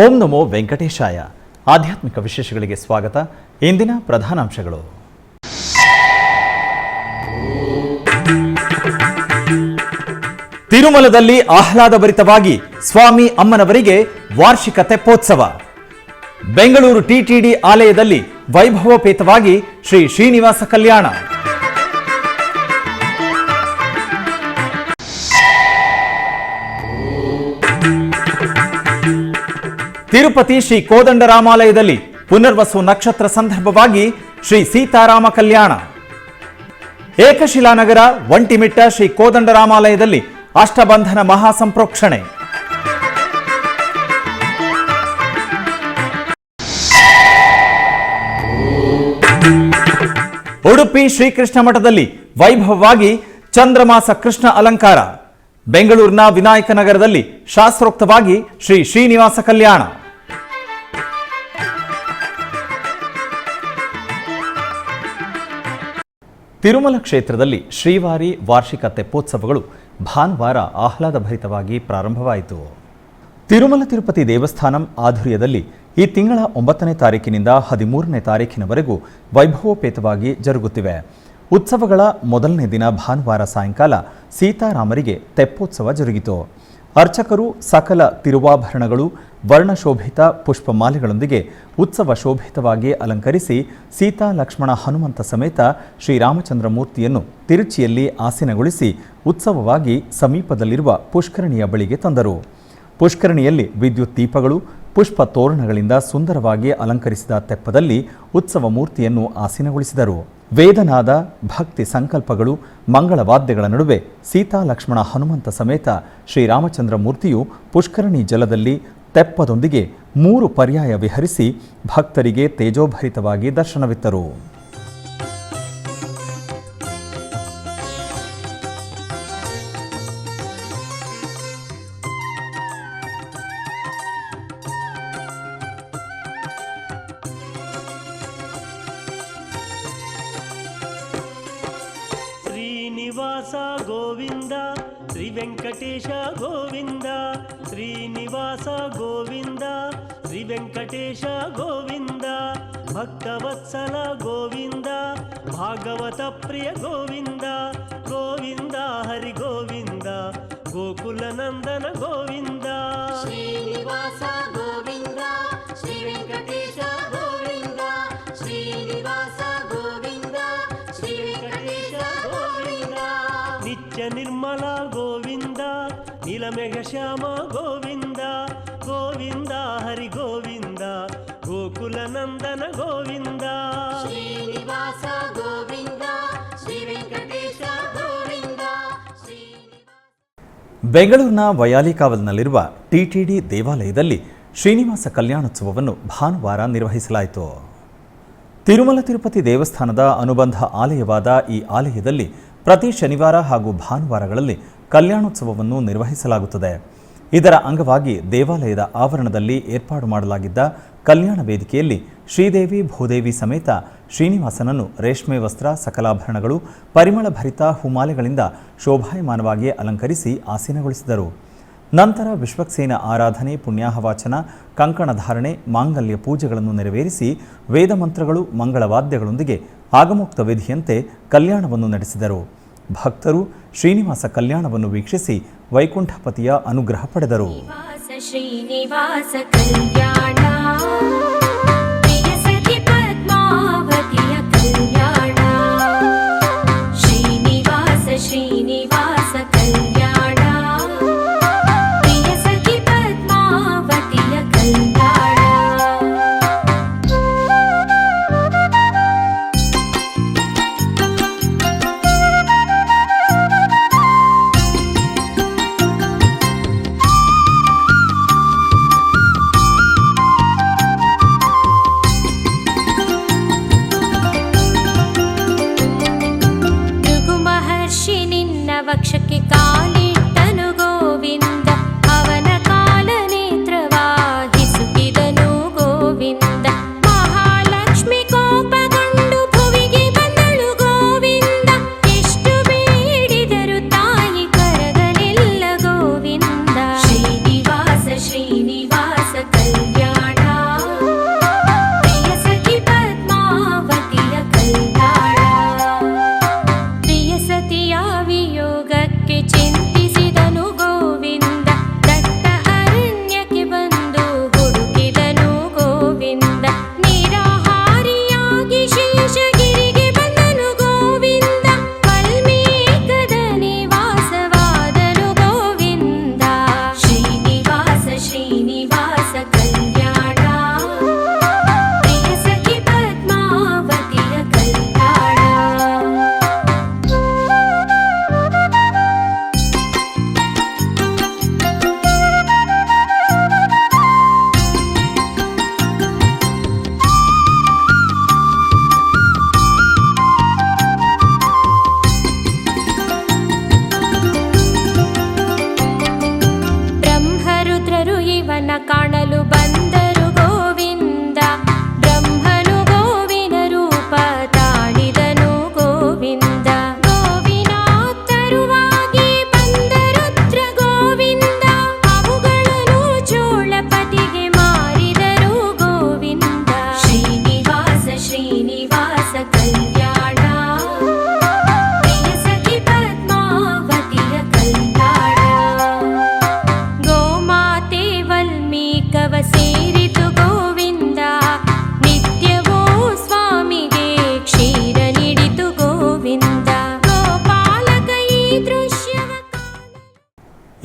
ಓಂ ನಮೋ ವೆಂಕಟೇಶಾಯ. ಆಧ್ಯಾತ್ಮಿಕ ವಿಶೇಷಗಳಿಗೆ ಸ್ವಾಗತ. ಇಂದಿನ ಪ್ರಧಾನಾಂಶಗಳು. ತಿರುಮಲದಲ್ಲಿ ಆಹ್ಲಾದಭರಿತವಾಗಿ ಸ್ವಾಮಿ ಅಮ್ಮನವರಿಗೆ ವಾರ್ಷಿಕ ತೆಪ್ಪೋತ್ಸವ. ಬೆಂಗಳೂರು ಟಿಟಿಡಿ ಆಲಯದಲ್ಲಿ ವೈಭವೋಪೇತವಾಗಿ ಶ್ರೀ ಶ್ರೀನಿವಾಸ ಕಲ್ಯಾಣ. ತಿರುಪತಿ ಶ್ರೀ ಕೋದಂಡರಾಮಾಲಯದಲ್ಲಿ ಪುನರ್ವಸು ನಕ್ಷತ್ರ ಸಂದರ್ಭವಾಗಿ ಶ್ರೀ ಸೀತಾರಾಮ ಕಲ್ಯಾಣ. ಏಕಶಿಲಾನಗರ ಒಂಟಿಮಿಟ್ಟ ಶ್ರೀ ಕೋದಂಡರಾಮಾಲಯದಲ್ಲಿ ಅಷ್ಟಬಂಧನ ಮಹಾಸಂಪ್ರೋಕ್ಷಣೆ. ಉಡುಪಿ ಶ್ರೀಕೃಷ್ಣ ಮಠದಲ್ಲಿ ವೈಭವವಾಗಿ ಚಂದ್ರಮಾಸ ಕೃಷ್ಣ ಅಲಂಕಾರ. ಬೆಂಗಳೂರಿನ ವಿನಾಯಕ ನಗರದಲ್ಲಿ ಶಾಸ್ತ್ರೋಕ್ತವಾಗಿ ಶ್ರೀ ಶ್ರೀನಿವಾಸ ಕಲ್ಯಾಣ. ತಿರುಮಲ ಕ್ಷೇತ್ರದಲ್ಲಿ ಶ್ರೀವಾರಿ ವಾರ್ಷಿಕ ತೆಪ್ಪೋತ್ಸವಗಳು ಭಾನುವಾರ ಆಹ್ಲಾದಭರಿತವಾಗಿ ಪ್ರಾರಂಭವಾಯಿತು. ತಿರುಮಲ ತಿರುಪತಿ ದೇವಸ್ಥಾನಂ ಆಧ್ವರ್ಯದಲ್ಲಿ ಈ ತಿಂಗಳ 9ನೇ ತಾರೀಕಿನಿಂದ 13ನೇ ತಾರೀಕಿನವರೆಗೂ ವೈಭವೋಪೇತವಾಗಿ ಜರುಗುತ್ತಿವೆ. ಉತ್ಸವಗಳ ಮೊದಲನೇ ದಿನ ಭಾನುವಾರ ಸಾಯಂಕಾಲ ಸೀತಾರಾಮರಿಗೆ ತೆಪ್ಪೋತ್ಸವ ಜರುಗಿತು. ಅರ್ಚಕರು ಸಕಲ ತಿರುವಾಭರಣಗಳು ವರ್ಣಶೋಭಿತ ಪುಷ್ಪಮಾಲೆಗಳೊಂದಿಗೆ ಉತ್ಸವ ಶೋಭಿತವಾಗಿ ಅಲಂಕರಿಸಿ ಸೀತಾ ಲಕ್ಷ್ಮಣ ಹನುಮಂತ ಸಮೇತ ಶ್ರೀರಾಮಚಂದ್ರ ಮೂರ್ತಿಯನ್ನು ತಿರುಚಿಯಲ್ಲಿ ಆಸೀನಗೊಳಿಸಿ ಉತ್ಸವವಾಗಿ ಸಮೀಪದಲ್ಲಿರುವ ಪುಷ್ಕರಣಿಯ ಬಳಿಗೆ ತಂದರು. ಪುಷ್ಕರಣಿಯಲ್ಲಿ ವಿದ್ಯುತ್ ದೀಪಗಳು ಪುಷ್ಪ ತೋರಣಗಳಿಂದ ಸುಂದರವಾಗಿ ಅಲಂಕರಿಸಿದ ತೆಪ್ಪದಲ್ಲಿ ಉತ್ಸವ ಮೂರ್ತಿಯನ್ನು ಆಸೀನಗೊಳಿಸಿದರು. ವೇದನಾದ ಭಕ್ತಿ ಸಂಕಲ್ಪಗಳು ಮಂಗಳವಾದ್ಯಗಳ ನಡುವೆ ಸೀತಾ ಲಕ್ಷ್ಮಣ ಹನುಮಂತ ಸಮೇತ ಶ್ರೀರಾಮಚಂದ್ರ ಮೂರ್ತಿಯು ಪುಷ್ಕರಣಿ ಜಲದಲ್ಲಿ ತೆಪ್ಪದೊಂದಿಗೆ 3 ಪರ್ಯಾಯ ವಿಹರಿಸಿ ಭಕ್ತರಿಗೆ ತೇಜೋಭರಿತವಾಗಿ ದರ್ಶನವಿತ್ತರು. ಶ್ರೀನಿವಾಸ ಗೋವಿಂದ ಶ್ರೀ ವೆಂಕಟೇಶ ಗೋವಿಂದ. ಶ್ರೀನಿವಾಸ ಗೋವಿಂದ ಶ್ರೀ ವೆಂಕಟೇಶ ಗೋವಿಂದ. ಭಕ್ತವತ್ಸಲ ಗೋವಿಂದ ಭಾಗವತ ಪ್ರಿಯ ಗೋವಿಂದ. ಗೋವಿಂದ ಹರಿ ಗೋವಿಂದ ಗೋಕುಲ ನಂದನ ಗೋವಿಂದ. ಶ್ರೀನಿವಾಸ ಗೋವಿಂದ ಶ್ರೀ ವೆಂಕಟೇಶ ಗೋವಿಂದ. ಶ್ರೀನಿವಾಸ ಗೋವಿಂದ ಶ್ರೀ ವೆಂಕಟೇಶ ಗೋವಿಂದ. ನಿತ್ಯ ನಿರ್ಮಲ ಗೋವಿಂದ ನೀಲಮೇಘ ಶ್ಯಾಮ ಗೋವಿಂದ. ಗೋವಿಂದ ಹರಿ ಗೋವಿಂದ ಗೋಕುಲ ನಂದನ ಗೋವಿಂದ. ಶ್ರೀನಿವಾಸ ಗೋವಿಂದ ಶ್ರೀ ವೆಂಕಟೇಶ ಗೋವಿಂದ. ಬೆಂಗಳೂರಿನ ವಯಾಲಿಕಾವಲ್ನಲ್ಲಿರುವ ಟಿಟಿಡಿ ದೇವಾಲಯದಲ್ಲಿ ಶ್ರೀನಿವಾಸ ಕಲ್ಯಾಣೋತ್ಸವವನ್ನು ಭಾನುವಾರ ನಿರ್ವಹಿಸಲಾಯಿತು. ತಿರುಮಲ ತಿರುಪತಿ ದೇವಸ್ಥಾನದ ಅನುಬಂಧ ಆಲಯವಾದ ಈ ಆಲಯದಲ್ಲಿ ಪ್ರತಿ ಶನಿವಾರ ಹಾಗೂ ಭಾನುವಾರಗಳಲ್ಲಿ ಕಲ್ಯಾಣೋತ್ಸವವನ್ನು ನಿರ್ವಹಿಸಲಾಗುತ್ತದೆ. ಇದರ ಅಂಗವಾಗಿ ದೇವಾಲಯದ ಆವರಣದಲ್ಲಿ ಏರ್ಪಾಡು ಮಾಡಲಾಗಿದ್ದ ಕಲ್ಯಾಣ ವೇದಿಕೆಯಲ್ಲಿ ಶ್ರೀದೇವಿ ಭೂದೇವಿ ಸಮೇತ ಶ್ರೀನಿವಾಸನನ್ನು ರೇಷ್ಮೆ ವಸ್ತ್ರ ಸಕಲಾಭರಣಗಳು ಪರಿಮಳ ಭರಿತ ಹೂಮಾಲೆಗಳಿಂದ ಶೋಭಾಯಮಾನವಾಗಿ ಅಲಂಕರಿಸಿ ಆಸೀನಗೊಳಿಸಿದರು. ನಂತರ ವಿಶ್ವಕ್ಸೇನ ಆರಾಧನೆ ಪುಣ್ಯಾಹವಾಚನ ಕಂಕಣ ಧಾರಣೆ ಮಾಂಗಲ್ಯ ಪೂಜೆಗಳನ್ನು ನೆರವೇರಿಸಿ ವೇದಮಂತ್ರಗಳು ಮಂಗಳವಾದ್ಯಗಳೊಂದಿಗೆ ಆಗಮೋಕ್ತ ವಿಧಿಯಂತೆ ಕಲ್ಯಾಣವನ್ನು ನಡೆಸಿದರು. ಭಕ್ತರು ಶ್ರೀನಿವಾಸ ಕಲ್ಯಾಣವನ್ನು ವೀಕ್ಷಿಸಿ ವೈಕುಂಠಪತಿಯ ಅನುಗ್ರಹ ಪಡೆದರು. ಶ್ರೀನಿವಾಸ ಕಲ್ಯಾಣ ಶ್ರೀನಿವಾಸ ಶ್ರೀನಿವಾಸ ಕಲ್ಯಾಣ ಪ್ರಿಯ ಸಖಿ ಪದ್ಮಾವತಿಯ ಕಲ್ಯಾಣ.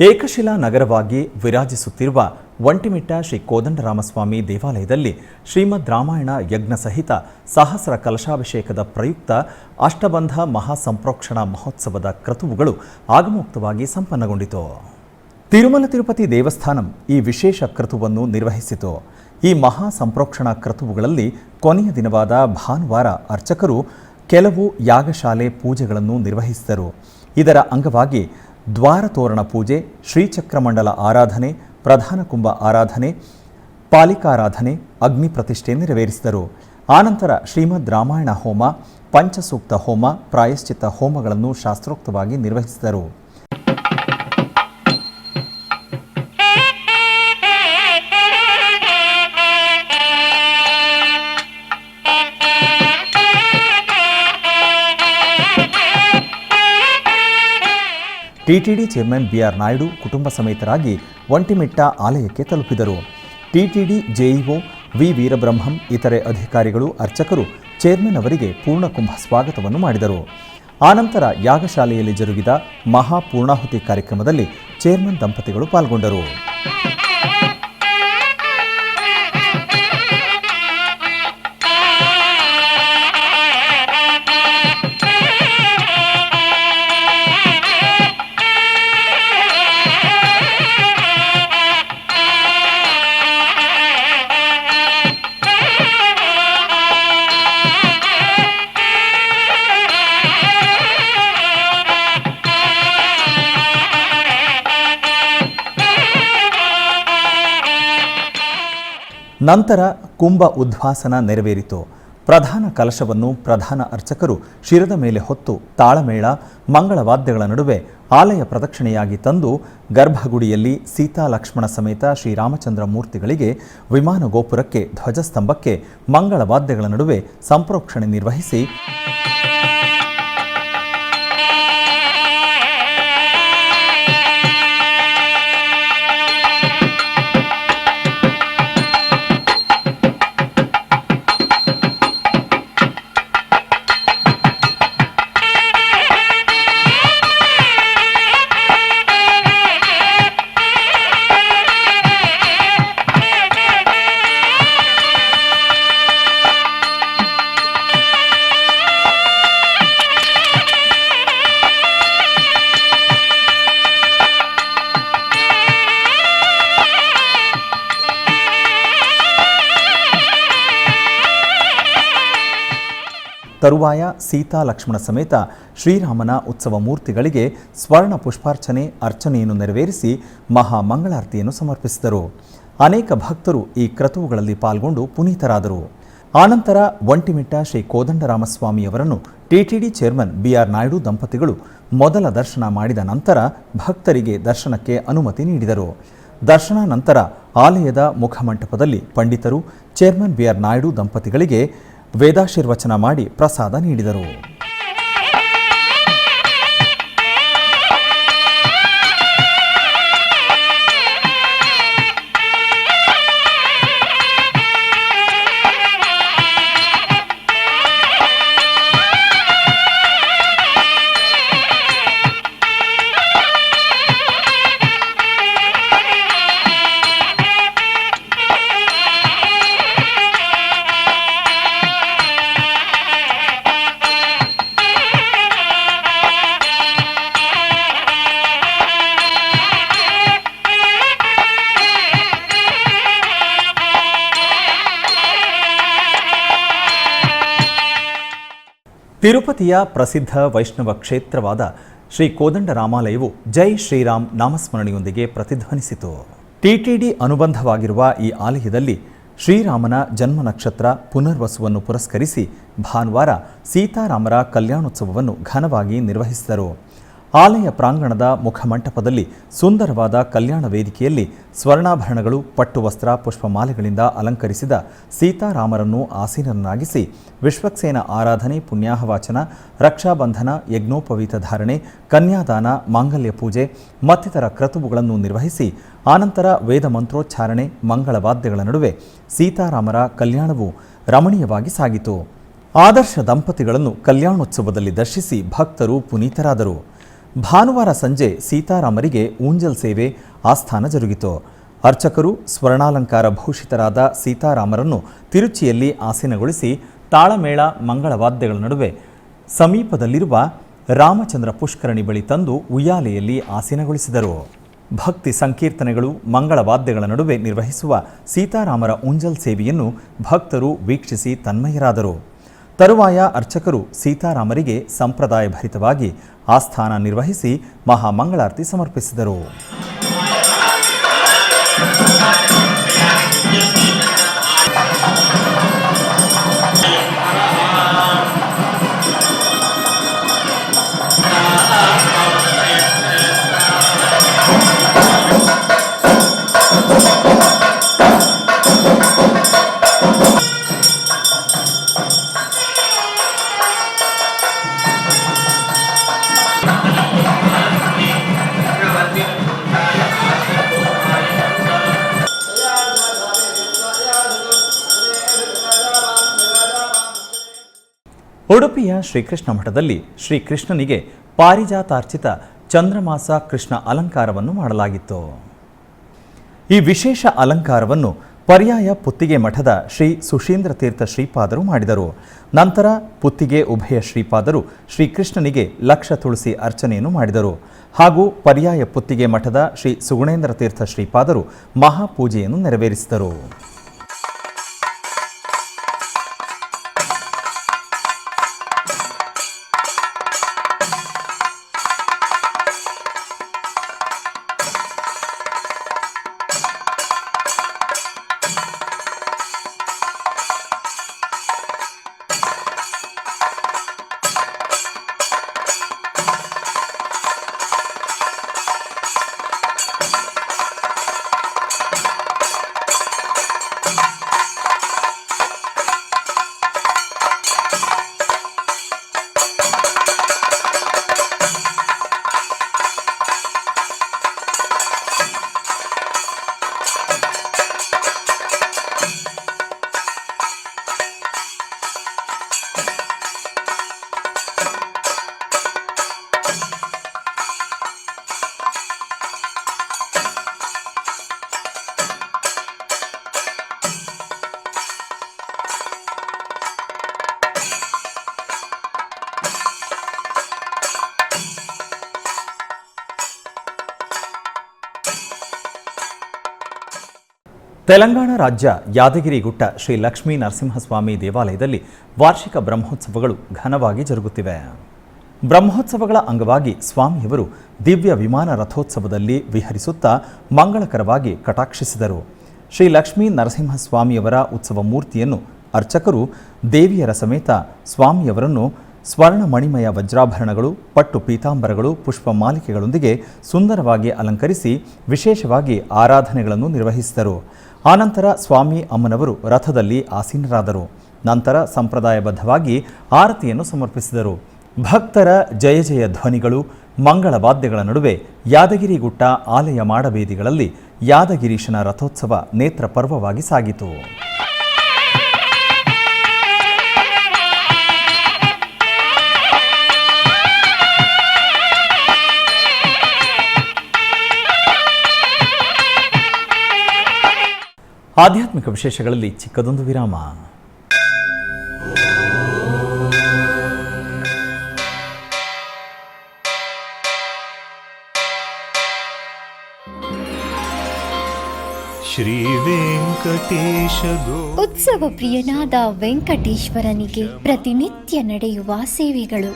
ಏಕಶಿಲಾ ನಗರವಾಗಿ ವಿರಾಜಿಸುತ್ತಿರುವ ಒಂಟಿಮಿಟ್ಟ ಶ್ರೀ ಕೋದಂಡರಾಮಸ್ವಾಮಿ ದೇವಾಲಯದಲ್ಲಿ ಶ್ರೀಮದ್ ರಾಮಾಯಣ ಯಜ್ಞ ಸಹಿತ ಸಹಸ್ರ ಕಲಶಾಭಿಷೇಕದ ಪ್ರಯುಕ್ತ ಅಷ್ಟಬಂಧ ಮಹಾಸಂಪ್ರೋಕ್ಷಣಾ ಮಹೋತ್ಸವದ ಕ್ರತುವುಗಳು ಆಗಮೋಕ್ತವಾಗಿ ಸಂಪನ್ನಗೊಂಡಿತು. ತಿರುಮಲ ತಿರುಪತಿ ದೇವಸ್ಥಾನಂ ಈ ವಿಶೇಷ ಕ್ರತುವನ್ನು ನಿರ್ವಹಿಸಿತು. ಈ ಮಹಾ ಸಂಪ್ರೋಕ್ಷಣಾ ಕ್ರತುವುಗಳಲ್ಲಿ ಕೊನೆಯ ದಿನವಾದ ಭಾನುವಾರ ಅರ್ಚಕರು ಕೆಲವು ಯಾಗಶಾಲೆ ಪೂಜೆಗಳನ್ನು ನಿರ್ವಹಿಸಿದರು. ಇದರ ಅಂಗವಾಗಿ ದ್ವಾರತೋರಣ ಪೂಜೆ, ಶ್ರೀಚಕ್ರಮಂಡಲ ಆರಾಧನೆ, ಪ್ರಧಾನ ಕುಂಭ ಆರಾಧನೆ, ಪಾಲಿಕಾರಾಧನೆ, ಅಗ್ನಿ ಪ್ರತಿಷ್ಠೆ ನೆರವೇರಿಸಿದರು. ಆನಂತರ ಶ್ರೀಮದ್ ರಾಮಾಯಣ ಹೋಮ, ಪಂಚಸೂಕ್ತ ಹೋಮ, ಪ್ರಾಯಶ್ಚಿತ್ತ ಹೋಮಗಳನ್ನು ಶಾಸ್ತ್ರೋಕ್ತವಾಗಿ ನಿರ್ವಹಿಸಿದರು. ಟಿಟಿಡಿ ಚೇರ್ಮನ್ ಬಿಆರ್ ನಾಯ್ಡು ಕುಟುಂಬ ಸಮೇತರಾಗಿ ಒಂಟಿಮಿಟ್ಟ ಆಲಯಕ್ಕೆ ತಲುಪಿದರು. ಟಿಟಿಡಿ ಜೆಇಒ ವಿ ವೀರಬ್ರಹ್ಮಂ, ಇತರೆ ಅಧಿಕಾರಿಗಳು, ಅರ್ಚಕರು ಚೇರ್ಮನ್ ಅವರಿಗೆ ಪೂರ್ಣಕುಂಭ ಸ್ವಾಗತವನ್ನು ಮಾಡಿದರು. ಆನಂತರ ಯಾಗಶಾಲೆಯಲ್ಲಿ ಜರುಗಿದ ಮಹಾಪೂರ್ಣಾಹುತಿ ಕಾರ್ಯಕ್ರಮದಲ್ಲಿ ಚೇರ್ಮನ್ ದಂಪತಿಗಳು ಪಾಲ್ಗೊಂಡರು. ನಂತರ ಕುಂಭ ಉದ್ವಾಸನ ನೆರವೇರಿತು. ಪ್ರಧಾನ ಕಲಶವನ್ನು ಪ್ರಧಾನ ಅರ್ಚಕರು ಶಿರದ ಮೇಲೆ ಹೊತ್ತು ತಾಳಮೇಳ, ಮಂಗಳವಾದ್ಯಗಳ ನಡುವೆ ಆಲಯ ಪ್ರದಕ್ಷಿಣೆಯಾಗಿ ತಂದು ಗರ್ಭಗುಡಿಯಲ್ಲಿ ಸೀತಾ ಲಕ್ಷ್ಮಣ ಸಮೇತ ಶ್ರೀರಾಮಚಂದ್ರ ಮೂರ್ತಿಗಳಿಗೆ ವಿಮಾನ ಗೋಪುರಕ್ಕೆ, ಧ್ವಜಸ್ತಂಭಕ್ಕೆ ಮಂಗಳವಾದ್ಯಗಳ ನಡುವೆ ಸಂಪ್ರೋಕ್ಷಣೆ ನಿರ್ವಹಿಸಿ ತರುವಾಯ ಸೀತಾ ಲಕ್ಷ್ಮಣ ಸಮೇತ ಶ್ರೀರಾಮನ ಉತ್ಸವ ಮೂರ್ತಿಗಳಿಗೆ ಸ್ವರ್ಣ ಪುಷ್ಪಾರ್ಚನೆ, ಅರ್ಚನೆಯನ್ನು ನೆರವೇರಿಸಿ ಮಹಾಮಂಗಳಾರತಿಯನ್ನು ಸಮರ್ಪಿಸಿದರು. ಅನೇಕ ಭಕ್ತರು ಈ ಕ್ರತುವುಗಳಲ್ಲಿ ಪಾಲ್ಗೊಂಡು ಪುನೀತರಾದರು. ಆನಂತರ ಒಂಟಿಮಿಟ್ಟ ಶ್ರೀ ಕೋದಂಡರಾಮಸ್ವಾಮಿಯವರನ್ನು ಟಿಟಿಡಿ ಚೇರ್ಮನ್ ಬಿಆರ್ ನಾಯ್ಡು ದಂಪತಿಗಳು ಮೊದಲ ದರ್ಶನ ಮಾಡಿದ ನಂತರ ಭಕ್ತರಿಗೆ ದರ್ಶನಕ್ಕೆ ಅನುಮತಿ ನೀಡಿದರು. ದರ್ಶನ ನಂತರ ಆಲಯದ ಮುಖಮಂಟಪದಲ್ಲಿ ಪಂಡಿತರು ಚೇರ್ಮನ್ ಬಿಆರ್ ನಾಯ್ಡು ದಂಪತಿಗಳಿಗೆ ವೇದಾಶೀರ್ವಚನ ಮಾಡಿ ಪ್ರಸಾದ ನೀಡಿದರು. ತಿರುಪತಿಯ ಪ್ರಸಿದ್ಧ ವೈಷ್ಣವ ಕ್ಷೇತ್ರವಾದ ಶ್ರೀ ಕೋದಂಡರಾಮಾಲಯವು ಜೈ ಶ್ರೀರಾಮ್ ನಾಮಸ್ಮರಣೆಯೊಂದಿಗೆ ಪ್ರತಿಧ್ವನಿಸಿತು. ಟಿಟಿಡಿ ಅನುಬಂಧವಾಗಿರುವ ಈ ಆಲಯದಲ್ಲಿ ಶ್ರೀರಾಮನ ಜನ್ಮ ನಕ್ಷತ್ರ ಪುನರ್ವಸುವನ್ನು ಪುರಸ್ಕರಿಸಿ ಭಾನುವಾರ ಸೀತಾರಾಮರ ಕಲ್ಯಾಣೋತ್ಸವವನ್ನು ಘನವಾಗಿ ನಿರ್ವಹಿಸಿದರು. ಆಲಯ ಪ್ರಾಂಗಣದ ಮುಖಮಂಟಪದಲ್ಲಿ ಸುಂದರವಾದ ಕಲ್ಯಾಣ ವೇದಿಕೆಯಲ್ಲಿ ಸ್ವರ್ಣಾಭರಣಗಳು, ಪಟ್ಟುವಸ್ತ್ರ, ಪುಷ್ಪಮಾಲೆಗಳಿಂದ ಅಲಂಕರಿಸಿದ ಸೀತಾರಾಮರನ್ನು ಆಸೀನರನ್ನಾಗಿಸಿ ವಿಶ್ವಕ್ಸೇನ ಆರಾಧನೆ, ಪುಣ್ಯಾಹವಾಚನ, ರಕ್ಷಾಬಂಧನ, ಯಜ್ಞೋಪವೀತ ಧಾರಣೆ, ಕನ್ಯಾದಾನ, ಮಾಂಗಲ್ಯ ಪೂಜೆ ಮತ್ತಿತರ ಕ್ರತುವುಗಳನ್ನು ನಿರ್ವಹಿಸಿ ಆನಂತರ ವೇದ ಮಂತ್ರೋಚ್ಚಾರಣೆ, ಮಂಗಳವಾದ್ಯಗಳ ನಡುವೆ ಸೀತಾರಾಮರ ಕಲ್ಯಾಣವು ರಮಣೀಯವಾಗಿ ಸಾಗಿತು. ಆದರ್ಶ ದಂಪತಿಗಳನ್ನು ಕಲ್ಯಾಣೋತ್ಸವದಲ್ಲಿ ದರ್ಶಿಸಿ ಭಕ್ತರು ಪುನೀತರಾದರು. ಭಾನುವಾರ ಸಂಜೆ ಸೀತಾರಾಮರಿಗೆ ಊಂಜಲ್ ಸೇವೆ ಆಸ್ಥಾನ ಜರುಗಿತು. ಅರ್ಚಕರು ಸ್ವರ್ಣಾಲಂಕಾರ ಭೂಷಿತರಾದ ಸೀತಾರಾಮರನ್ನು ತಿರುಚಿಯಲ್ಲಿ ಆಸೀನಗೊಳಿಸಿ ತಾಳಮೇಳ ಮಂಗಳವಾದ್ಯಗಳ ನಡುವೆ ಸಮೀಪದಲ್ಲಿರುವ ರಾಮಚಂದ್ರ ಪುಷ್ಕರಣಿ ಬಳಿ ತಂದು ಉಯ್ಯಾಲೆಯಲ್ಲಿ ಆಸೀನಗೊಳಿಸಿದರು. ಭಕ್ತಿ ಸಂಕೀರ್ತನೆಗಳು ಮಂಗಳವಾದ್ಯಗಳ ನಡುವೆ ನಿರ್ವಹಿಸುವ ಸೀತಾರಾಮರ ಊಂಜಲ್ ಸೇವೆಯನ್ನು ಭಕ್ತರು ವೀಕ್ಷಿಸಿ ತನ್ಮಯರಾದರು. ತರುವಾಯ ಅರ್ಚಕರು ಸೀತಾರಾಮರಿಗೆ ಸಂಪ್ರದಾಯ ಭರಿತವಾಗಿ ಆಸ್ಥಾನ ನಿರ್ವಹಿಸಿ ಮಹಾಮಂಗಳಾರತಿ ಸಮರ್ಪಿಸಿದರು. ಉಡುಪಿಯ ಶ್ರೀಕೃಷ್ಣ ಮಠದಲ್ಲಿ ಶ್ರೀಕೃಷ್ಣನಿಗೆ ಪಾರಿಜಾತಾರ್ಚಿತ ಚಂದ್ರಮಾಸ ಕೃಷ್ಣ ಅಲಂಕಾರವನ್ನು ಮಾಡಲಾಗಿತ್ತು. ಈ ವಿಶೇಷ ಅಲಂಕಾರವನ್ನು ಪರ್ಯಾಯ ಪುತ್ತಿಗೆ ಮಠದ ಶ್ರೀ ಸುಶೀಂದ್ರ ತೀರ್ಥ ಶ್ರೀಪಾದರು ಮಾಡಿದರು. ನಂತರ ಪುತ್ತಿಗೆ ಉಭಯ ಶ್ರೀಪಾದರು ಶ್ರೀಕೃಷ್ಣನಿಗೆ ಲಕ್ಷ ತುಳಸಿ ಅರ್ಚನೆಯನ್ನು ಮಾಡಿದರು. ಹಾಗೂ ಪರ್ಯಾಯ ಪುತ್ತಿಗೆ ಮಠದ ಶ್ರೀ ಸುಗುಣೇಂದ್ರ ತೀರ್ಥ ಶ್ರೀಪಾದರು ಮಹಾಪೂಜೆಯನ್ನು ನೆರವೇರಿಸಿದರು. ತೆಲಂಗಾಣ ರಾಜ್ಯ ಯಾದಗಿರಿಗುಟ್ಟ ಶ್ರೀ ಲಕ್ಷ್ಮೀ ನರಸಿಂಹಸ್ವಾಮಿ ದೇವಾಲಯದಲ್ಲಿ ವಾರ್ಷಿಕ ಬ್ರಹ್ಮೋತ್ಸವಗಳು ಘನವಾಗಿ ಜರುಗುತ್ತಿವೆ. ಬ್ರಹ್ಮೋತ್ಸವಗಳ ಅಂಗವಾಗಿ ಸ್ವಾಮಿಯವರು ದಿವ್ಯ ವಿಮಾನ ರಥೋತ್ಸವದಲ್ಲಿ ವಿಹರಿಸುತ್ತಾ ಮಂಗಳಕರವಾಗಿ ಕಟಾಕ್ಷಿಸಿದರು. ಶ್ರೀ ಲಕ್ಷ್ಮೀ ನರಸಿಂಹಸ್ವಾಮಿಯವರ ಉತ್ಸವ ಮೂರ್ತಿಯನ್ನು ಅರ್ಚಕರು ದೇವಿಯರ ಸಮೇತ ಸ್ವಾಮಿಯವರನ್ನು ಸ್ವರ್ಣಮಣಿಮಯ ವಜ್ರಾಭರಣಗಳು, ಪಟ್ಟು ಪೀತಾಂಬರಗಳು, ಪುಷ್ಪಮಾಲಿಕೆಗಳೊಂದಿಗೆ ಸುಂದರವಾಗಿ ಅಲಂಕರಿಸಿ ವಿಶೇಷವಾಗಿ ಆರಾಧನೆಗಳನ್ನು ನಿರ್ವಹಿಸಿದರು. ಆನಂತರ ಸ್ವಾಮಿ ಅಮ್ಮನವರು ರಥದಲ್ಲಿ ಆಸೀನರಾದರು. ನಂತರ ಸಂಪ್ರದಾಯಬದ್ಧವಾಗಿ ಆರತಿಯನ್ನು ಸಮರ್ಪಿಸಿದರು. ಭಕ್ತರ ಜಯ ಜಯ ಧ್ವನಿಗಳು, ಮಂಗಳವಾದ್ಯಗಳ ನಡುವೆ ಯಾದಗಿರಿಗುಟ್ಟ ಆಲಯ ಮಾಡಬೇದಿಗಳಲ್ಲಿ ಯಾದಗಿರೀಶನ ರಥೋತ್ಸವ ನೇತ್ರ ಪರ್ವವಾಗಿ ಸಾಗಿತು. ಆಧ್ಯಾತ್ಮಿಕ ವಿಶೇಷಗಳಲ್ಲಿ ಚಿಕ್ಕದೊಂದು ವಿರಾಮ. ಶ್ರೀ ವೆಂಕಟೇಶ ಉತ್ಸವ ಪ್ರಿಯನಾದ ವೆಂಕಟೇಶ್ವರನಿಗೆ ಪ್ರತಿನಿತ್ಯ ನಡೆಯುವ ಸೇವೆಗಳು.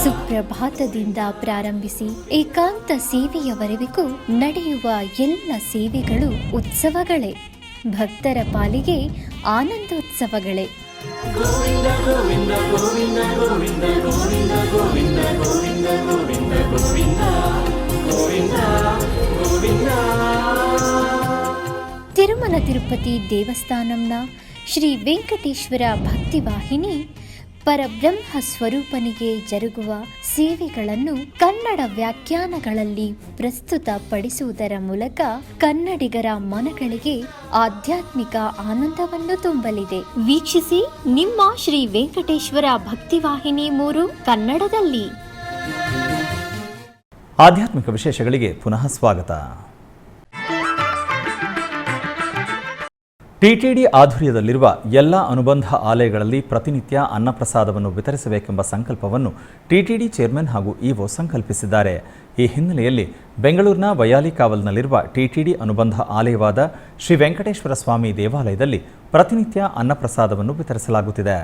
ಸುಪ್ರಭಾತದಿಂದ ಪ್ರಾರಂಭಿಸಿ ಏಕಾಂತ ಸೇವೆಯವರೆಗೂ ನಡೆಯುವ ಎಲ್ಲ ಸೇವೆಗಳು ಉತ್ಸವಗಳೇ. ಭಕ್ತರ ಪಾಲಿಗೆ ಆನಂದೋತ್ಸವಗಳೇ. ತಿರುಮಲ ತಿರುಪತಿ ದೇವಸ್ಥಾನಂನ ಶ್ರೀ ವೆಂಕಟೇಶ್ವರ ಭಕ್ತಿವಾಹಿನಿ ಪರಬ್ರಹ್ಮ ಸ್ವರೂಪನಿಗೆ ಜರುಗುವ ಸೇವೆಗಳನ್ನು ಕನ್ನಡ ವ್ಯಾಖ್ಯಾನಗಳಲ್ಲಿ ಪ್ರಸ್ತುತಪಡಿಸುವುದರ ಮೂಲಕ ಕನ್ನಡಿಗರ ಮನಗಳಿಗೆ ಆಧ್ಯಾತ್ಮಿಕ ಆನಂದವನ್ನು ತುಂಬಲಿದೆ. ವೀಕ್ಷಿಸಿ ನಿಮ್ಮ ಶ್ರೀ ವೆಂಕಟೇಶ್ವರ ಭಕ್ತಿವಾಹಿನಿ 3 ಕನ್ನಡದಲ್ಲಿ. ಆಧ್ಯಾತ್ಮಿಕ ವಿಶೇಷಗಳಿಗೆ ಪುನಃ ಸ್ವಾಗತ. ಟಿಟಿಡಿ ಆಧ್ವರ್ಯದಲ್ಲಿರುವ ಎಲ್ಲ ಅನುಬಂಧ ಆಲಯಗಳಲ್ಲಿ ಪ್ರತಿನಿತ್ಯ ಅನ್ನಪ್ರಸಾದವನ್ನು ವಿತರಿಸಬೇಕೆಂಬ ಸಂಕಲ್ಪವನ್ನು ಟಿಟಿಡಿ ಚೇರ್ಮನ್ ಹಾಗೂ ಇಒ ಸಂಕಲ್ಪಿಸಿದ್ದಾರೆ. ಈ ಹಿನ್ನೆಲೆಯಲ್ಲಿ ಬೆಂಗಳೂರಿನ ವಯಾಲಿಕಾವಲ್ನಲ್ಲಿರುವ ಟಿಟಿಡಿ ಅನುಬಂಧ ಆಲಯವಾದ ಶ್ರೀ ವೆಂಕಟೇಶ್ವರ ಸ್ವಾಮಿ ದೇವಾಲಯದಲ್ಲಿ ಪ್ರತಿನಿತ್ಯ ಅನ್ನಪ್ರಸಾದವನ್ನು ವಿತರಿಸಲಾಗುತ್ತಿದೆ.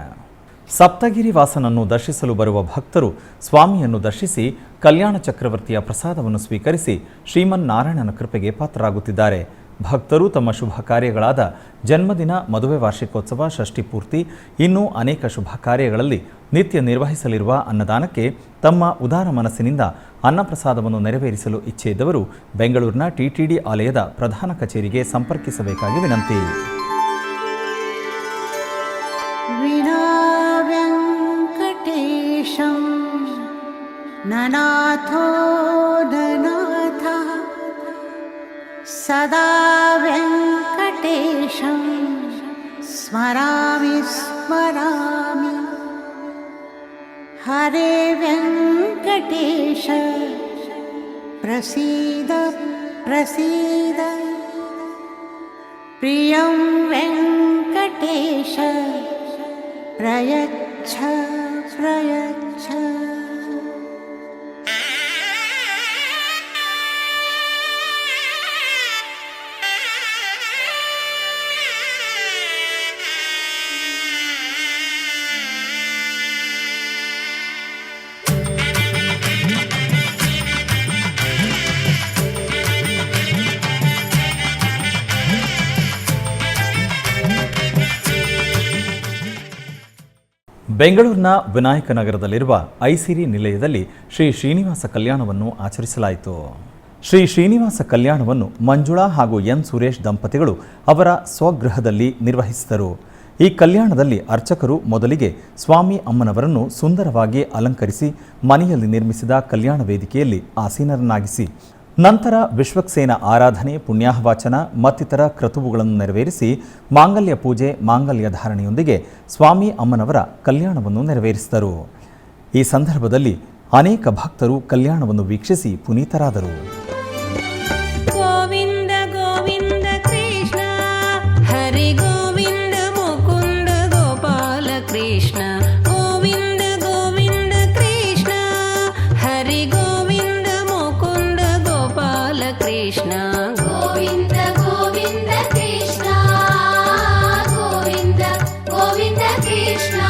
ಸಪ್ತಗಿರಿ ವಾಸನನ್ನು ದರ್ಶಿಸಲು ಬರುವ ಭಕ್ತರು ಸ್ವಾಮಿಯನ್ನು ದರ್ಶಿಸಿ ಕಲ್ಯಾಣ ಚಕ್ರವರ್ತಿಯ ಪ್ರಸಾದವನ್ನು ಸ್ವೀಕರಿಸಿ ಶ್ರೀಮನ್ನಾರಾಯಣನ ಕೃಪೆಗೆ ಪಾತ್ರರಾಗುತ್ತಿದ್ದಾರೆ. ಭಕ್ತರು ತಮ್ಮ ಶುಭ ಕಾರ್ಯಗಳಾದ ಜನ್ಮದಿನ, ಮದುವೆ ವಾರ್ಷಿಕೋತ್ಸವ, ಷಷ್ಠಿ ಪೂರ್ತಿ, ಇನ್ನೂ ಅನೇಕ ಶುಭ ಕಾರ್ಯಗಳಲ್ಲಿ ನಿತ್ಯ ನಿರ್ವಹಿಸಲಿರುವ ಅನ್ನದಾನಕ್ಕೆ ತಮ್ಮ ಉದಾರ ಮನಸ್ಸಿನಿಂದ ಅನ್ನಪ್ರಸಾದವನ್ನು ನೆರವೇರಿಸಲು ಇಚ್ಛೆ ಇದ್ದವರು ಬೆಂಗಳೂರಿನ ಟಿಟಿಡಿ ಆಲಯದ ಪ್ರಧಾನ ಕಚೇರಿಗೆ ಸಂಪರ್ಕಿಸಬೇಕಾಗಿ ವಿನಂತಿ. ನನಾಥೋ ನನಾಥ ಸದಾ ವೆಂಕಟೇಶಂ ಸ್ಮರಾಮಿ ಸ್ಮರಾಮಿ. ಹರೇ ವೆಂಕಟೇಶ ಪ್ರಸೀದ ಪ್ರಸೀದ. ಪ್ರಿಯಂ ವೆಂಕಟೇಶ ಪ್ರಯಚ್ಛ ಪ್ರಯಚ್ಛ. ಬೆಂಗಳೂರಿನ ವಿನಾಯಕ ನಗರದಲ್ಲಿರುವ ಐಸಿರಿ ನಿಲಯದಲ್ಲಿ ಶ್ರೀ ಶ್ರೀನಿವಾಸ ಕಲ್ಯಾಣವನ್ನು ಆಚರಿಸಲಾಯಿತು. ಶ್ರೀ ಶ್ರೀನಿವಾಸ ಕಲ್ಯಾಣವನ್ನು ಮಂಜುಳಾ ಹಾಗೂ ಎನ್ ಸುರೇಶ್ ದಂಪತಿಗಳು ಅವರ ಸ್ವಗೃಹದಲ್ಲಿ ನಿರ್ವಹಿಸಿದರು. ಈ ಕಲ್ಯಾಣದಲ್ಲಿ ಅರ್ಚಕರು ಮೊದಲಿಗೆ ಸ್ವಾಮಿ ಅಮ್ಮನವರನ್ನು ಸುಂದರವಾಗಿ ಅಲಂಕರಿಸಿ ಮನೆಯಲ್ಲಿ ನಿರ್ಮಿಸಿದ ಕಲ್ಯಾಣ ವೇದಿಕೆಯಲ್ಲಿ ಆಸೀನರನ್ನಾಗಿಸಿ ನಂತರ ವಿಶ್ವಕ್ಸೇನ ಆರಾಧನೆ, ಪುಣ್ಯಾಹವಾಚನ ಮತ್ತಿತರ ಕ್ರತುವುಗಳನ್ನು ನೆರವೇರಿಸಿ ಮಾಂಗಲ್ಯ ಪೂಜೆ, ಮಾಂಗಲ್ಯ ಧಾರಣೆಯೊಂದಿಗೆ ಸ್ವಾಮಿ ಅಮ್ಮನವರ ಕಲ್ಯಾಣವನ್ನು ನೆರವೇರಿಸಿದರು. ಈ ಸಂದರ್ಭದಲ್ಲಿ ಅನೇಕ ಭಕ್ತರು ಕಲ್ಯಾಣವನ್ನು ವೀಕ್ಷಿಸಿ ಪುನೀತರಾದರು. ಗೋವಿಂದ ಗೋವಿಂದ ಕೃಷ್ಣ ಹರಿ ಗೋವಿಂದ ಮುಕುಂದ ಗೋಪಾಲ ಕೃಷ್ಣ. ಗೋವಿಂದ ಗೋವಿಂದ ಕೃಷ್ಣ ಹರಿ ಗೋವಿಂದ ಮುಕುಂದ ಗೋಪಾಲ ಕೃಷ್ಣ. ಗೋವಿಂದ ಗೋವಿಂದ ಕೃಷ್ಣ ಗೋವಿಂದ ಗೋವಿಂದ ಕೃಷ್ಣ.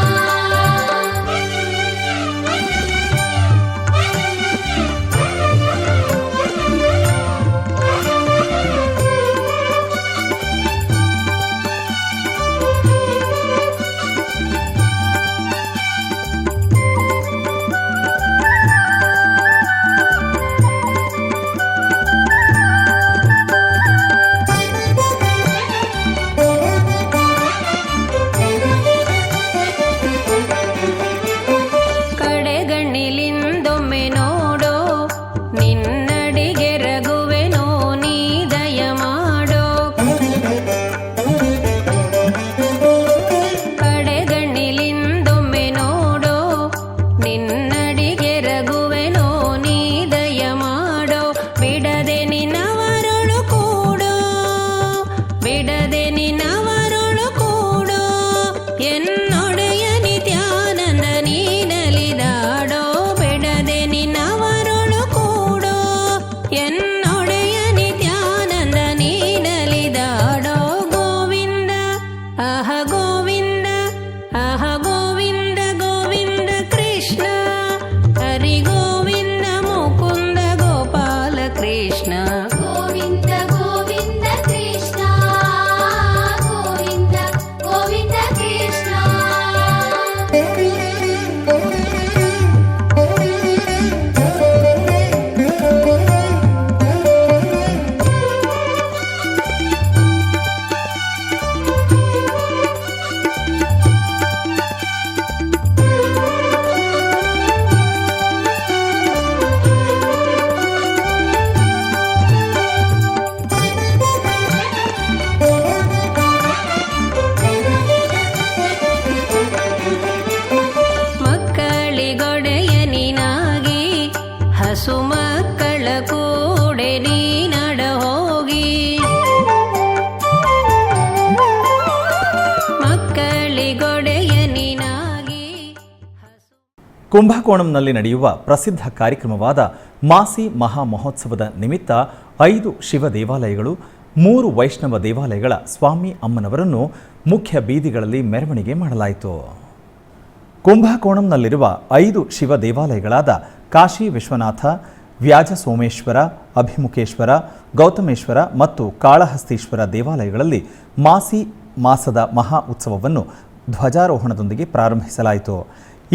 ಕಡೆಗಣ್ಣಿಲಿಂದೊಮ್ಮೆ ನೋಡೋ ನಿನ್ನಡಿಗೆ ರಘುವೆನೋ ನೀ ದಯ ಮಾಡೋ. ಕಡೆಗಣ್ಣಿಲಿಂದೊಮ್ಮೆ ನೋಡೋ ನಿನ್ನಡಿಗೆ ರಘುವೆನೋ ನೀ ದಯ ಮಾಡೋ. ಬಿಡದೆ ನಿನ್ನವರೊಳು ಕೂಡೋ ಬಿಡದೆ ನಿನ್ನವರೊಳು ಕೂಡೋ. ಎನ್ನೊಡೆಯ ನಿತ್ಯಾನಂದ ನೀನಲಿದಾಡೋ. ಬಿಡದೆ ನಿನ್ನವರೊಳು ಕೂಡೋ ಎನ್ನೊಡೆಯ ನಿತ್ಯಾನಂದ ನೀನಲಿದಾಡೋ. ಗೋವಿಂದ ಅಹ ಗೋವಿಂದ ಅಹ ಗೋವಿಂದ ಗೋವಿಂದ ಕೃಷ್ಣ ಹರಿ ಗೋವಿಂದ ಮುಕುಂದ ಗೋಪಾಲ ಕೃಷ್ಣ. ಗೋವಿಂದ ಗೋವಿಂದ ಕೃಷ್ಣ ಗೋವಿಂದ ಗೋವಿಂದ ಕೃಷ್ಣ. ನೋಡೆ ನೀ ನಡ ಹೋಗಿ ಮಕ್ಕಳಿಗೊಡೆಯ ನೀನಾಗಿ. ಕುಂಭಕೋಣಂನಲ್ಲಿ ನಡೆಯುವ ಪ್ರಸಿದ್ಧ ಕಾರ್ಯಕ್ರಮವಾದ ಮಾಸಿ ಮಹಾ ಮಹೋತ್ಸವದ ನಿಮಿತ್ತ 5 ಶಿವ ದೇವಾಲಯಗಳು 3 ವೈಷ್ಣವ ದೇವಾಲಯಗಳ ಸ್ವಾಮಿ ಅಮ್ಮನವರನ್ನು ಮುಖ್ಯ ಬೀದಿಗಳಲ್ಲಿ ಮೆರವಣಿಗೆ ಮಾಡಲಾಯಿತು. ಕುಂಭಕೋಣಂನಲ್ಲಿರುವ 5 ಶಿವ ದೇವಾಲಯಗಳಾದ ಕಾಶಿ ವಿಶ್ವನಾಥ, ವ್ಯಾಜ ಸೋಮೇಶ್ವರ, ಅಭಿಮುಖೇಶ್ವರ, ಗೌತಮೇಶ್ವರ ಮತ್ತು ಕಾಳಹಸ್ತೀಶ್ವರ ದೇವಾಲಯಗಳಲ್ಲಿ ಮಾಸಿ ಮಾಸದ ಮಹಾ ಉತ್ಸವವನ್ನು ಧ್ವಜಾರೋಹಣದೊಂದಿಗೆ ಪ್ರಾರಂಭಿಸಲಾಯಿತು.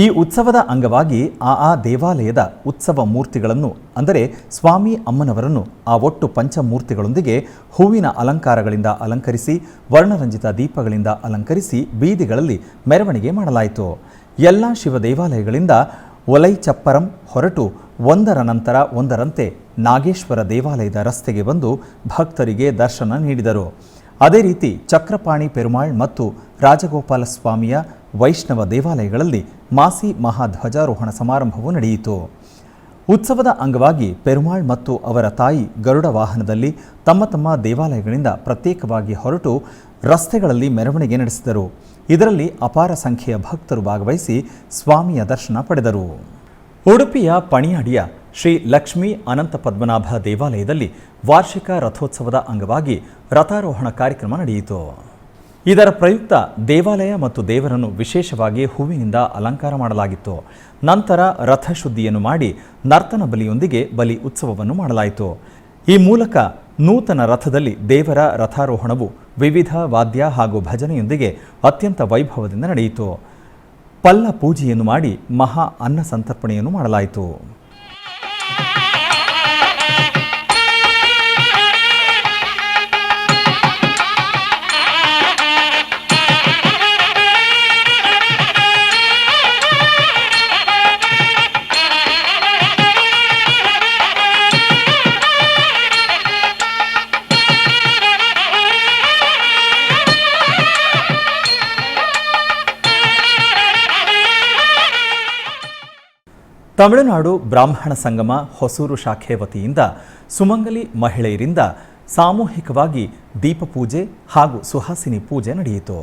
ಈ ಉತ್ಸವದ ಅಂಗವಾಗಿ ಆ ದೇವಾಲಯದ ಉತ್ಸವ ಮೂರ್ತಿಗಳನ್ನು ಅಂದರೆ ಸ್ವಾಮಿ ಅಮ್ಮನವರನ್ನು ಆ ಒಟ್ಟು ಪಂಚಮೂರ್ತಿಗಳೊಂದಿಗೆ ಹೂವಿನ ಅಲಂಕಾರಗಳಿಂದ ಅಲಂಕರಿಸಿ ವರ್ಣರಂಜಿತ ದೀಪಗಳಿಂದ ಅಲಂಕರಿಸಿ ಬೀದಿಗಳಲ್ಲಿ ಮೆರವಣಿಗೆ ಮಾಡಲಾಯಿತು. ಎಲ್ಲ ಶಿವ ದೇವಾಲಯಗಳಿಂದ ಒಲೈ ಚಪ್ಪರಂ ಹೊರಟು ಒಂದರ ನಂತರ ಒಂದರಂತೆ ನಾಗೇಶ್ವರ ದೇವಾಲಯದ ರಸ್ತೆಗೆ ಬಂದು ಭಕ್ತರಿಗೆ ದರ್ಶನ ನೀಡಿದರು. ಅದೇ ರೀತಿ ಚಕ್ರಪಾಣಿ ಪೆರುಮಾಳ್ ಮತ್ತು ರಾಜಗೋಪಾಲ ಸ್ವಾಮಿಯ ವೈಷ್ಣವ ದೇವಾಲಯಗಳಲ್ಲಿ ಮಾಸಿ ಮಹಾಧ್ವಜಾರೋಹಣ ಸಮಾರಂಭವು ನಡೆಯಿತು. ಉತ್ಸವದ ಅಂಗವಾಗಿ ಪೆರುಮಾಳ್ ಮತ್ತು ಅವರ ತಾಯಿ ಗರುಡ ವಾಹನದಲ್ಲಿ ತಮ್ಮ ತಮ್ಮ ದೇವಾಲಯಗಳಿಂದ ಪ್ರತ್ಯೇಕವಾಗಿ ಹೊರಟು ರಸ್ತೆಗಳಲ್ಲಿ ಮೆರವಣಿಗೆ ನಡೆಸಿದರು. ಇದರಲ್ಲಿ ಅಪಾರ ಸಂಖ್ಯೆಯ ಭಕ್ತರು ಭಾಗವಹಿಸಿ ಸ್ವಾಮಿಯ ದರ್ಶನ ಪಡೆದರು. ಉಡುಪಿಯ ಪಣಿಯಾಡಿಯ ಶ್ರೀ ಲಕ್ಷ್ಮೀ ಅನಂತ ಪದ್ಮನಾಭ ದೇವಾಲಯದಲ್ಲಿ ವಾರ್ಷಿಕ ರಥೋತ್ಸವದ ಅಂಗವಾಗಿ ರಥಾರೋಹಣ ಕಾರ್ಯಕ್ರಮ ನಡೆಯಿತು. ಇದರ ಪ್ರಯುಕ್ತ ದೇವಾಲಯ ಮತ್ತು ದೇವರನ್ನು ವಿಶೇಷವಾಗಿ ಹೂವಿನಿಂದ ಅಲಂಕಾರ ಮಾಡಲಾಗಿತ್ತು. ನಂತರ ರಥಶುದ್ಧಿಯನ್ನು ಮಾಡಿ ನರ್ತನ ಬಲಿಯೊಂದಿಗೆ ಬಲಿ ಉತ್ಸವವನ್ನು ಮಾಡಲಾಯಿತು. ಈ ಮೂಲಕ ನೂತನ ರಥದಲ್ಲಿ ದೇವರ ರಥಾರೋಹಣವು ವಿವಿಧ ವಾದ್ಯ ಹಾಗೂ ಭಜನೆಯೊಂದಿಗೆ ಅತ್ಯಂತ ವೈಭವದಿಂದ ನಡೆಯಿತು. ಪಲ್ಲ ಪೂಜೆಯನ್ನು ಮಾಡಿ ಮಹಾ ಅನ್ನ ಸಂತರ್ಪಣೆಯನ್ನು ಮಾಡಲಾಯಿತು. ತಮಿಳುನಾಡು ಬ್ರಾಹ್ಮಣ ಸಂಗಮ ಹೊಸೂರು ಶಾಖೆ ವತಿಯಿಂದ ಸುಮಂಗಲಿ ಮಹಿಳೆಯರಿಂದ ಸಾಮೂಹಿಕವಾಗಿ ದೀಪಪೂಜೆ ಹಾಗೂ ಸುಹಾಸಿನಿ ಪೂಜೆ ನಡೆಯಿತು.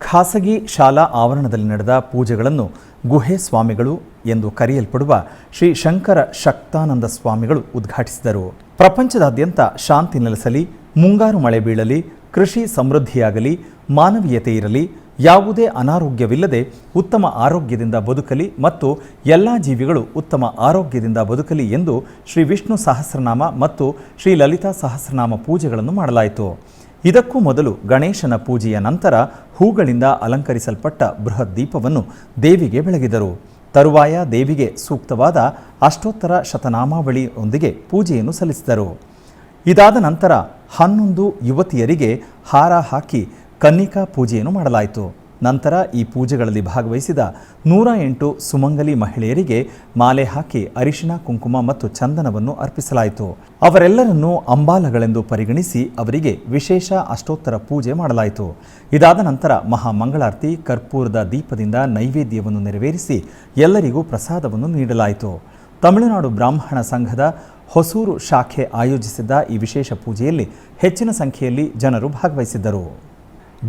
ಖಾಸಗಿ ಶಾಲಾ ಆವರಣದಲ್ಲಿ ನಡೆದ ಪೂಜೆಗಳನ್ನು ಗುಹೆ ಸ್ವಾಮಿಗಳು ಎಂದು ಕರೆಯಲ್ಪಡುವ ಶ್ರೀ ಶಂಕರ ಶಕ್ತಾನಂದ ಸ್ವಾಮಿಗಳು ಉದ್ಘಾಟಿಸಿದರು. ಪ್ರಪಂಚದಾದ್ಯಂತ ಶಾಂತಿ ನೆಲೆಸಲಿ, ಮುಂಗಾರು ಮಳೆ ಬೀಳಲಿ, ಕೃಷಿ ಸಮೃದ್ಧಿಯಾಗಲಿ, ಮಾನವೀಯತೆ ಇರಲಿ, ಯಾವುದೇ ಅನಾರೋಗ್ಯವಿಲ್ಲದೆ ಉತ್ತಮ ಆರೋಗ್ಯದಿಂದ ಬದುಕಲಿ ಮತ್ತು ಎಲ್ಲ ಜೀವಿಗಳು ಉತ್ತಮ ಆರೋಗ್ಯದಿಂದ ಬದುಕಲಿ ಎಂದು ಶ್ರೀ ವಿಷ್ಣು ಸಹಸ್ರನಾಮ ಮತ್ತು ಶ್ರೀ ಲಲಿತಾ ಸಹಸ್ರನಾಮ ಪೂಜೆಗಳನ್ನು ಮಾಡಲಾಯಿತು. ಇದಕ್ಕೂ ಮೊದಲು ಗಣೇಶನ ಪೂಜೆಯ ನಂತರ ಹೂಗಳಿಂದ ಅಲಂಕರಿಸಲ್ಪಟ್ಟ ಬೃಹತ್ ದೀಪವನ್ನು ದೇವಿಗೆ ಬೆಳಗಿದರು. ತರುವಾಯ ದೇವಿಗೆ ಸೂಕ್ತವಾದ ಅಷ್ಟೋತ್ತರ ಶತನಾಮಾವಳಿಯೊಂದಿಗೆ ಪೂಜೆಯನ್ನು ಸಲ್ಲಿಸಿದರು. ಇದಾದ ನಂತರ 11 ಯುವತಿಯರಿಗೆ ಹಾರ ಹಾಕಿ ಕನ್ನಿಕಾ ಪೂಜೆಯನ್ನು ಮಾಡಲಾಯಿತು. ನಂತರ ಈ ಪೂಜೆಗಳಲ್ಲಿ ಭಾಗವಹಿಸಿದ 108 ಸುಮಂಗಲಿ ಮಹಿಳೆಯರಿಗೆ ಮಾಲೆ ಹಾಕಿ ಅರಿಶಿನ, ಕುಂಕುಮ ಮತ್ತು ಚಂದನವನ್ನು ಅರ್ಪಿಸಲಾಯಿತು. ಅವರೆಲ್ಲರನ್ನೂ ಅಂಬಾಲಗಳೆಂದು ಪರಿಗಣಿಸಿ ಅವರಿಗೆ ವಿಶೇಷ ಅಷ್ಟೋತ್ತರ ಪೂಜೆ ಮಾಡಲಾಯಿತು. ಇದಾದ ನಂತರ ಮಹಾಮಂಗಳಾರತಿ, ಕರ್ಪೂರದ ದೀಪದಿಂದ ನೈವೇದ್ಯವನ್ನು ನೆರವೇರಿಸಿ ಎಲ್ಲರಿಗೂ ಪ್ರಸಾದವನ್ನು ನೀಡಲಾಯಿತು. ತಮಿಳುನಾಡು ಬ್ರಾಹ್ಮಣ ಸಂಘದ ಹೊಸೂರು ಶಾಖೆ ಆಯೋಜಿಸಿದ್ದ ಈ ವಿಶೇಷ ಪೂಜೆಯಲ್ಲಿ ಹೆಚ್ಚಿನ ಸಂಖ್ಯೆಯಲ್ಲಿ ಜನರು ಭಾಗವಹಿಸಿದ್ದರು.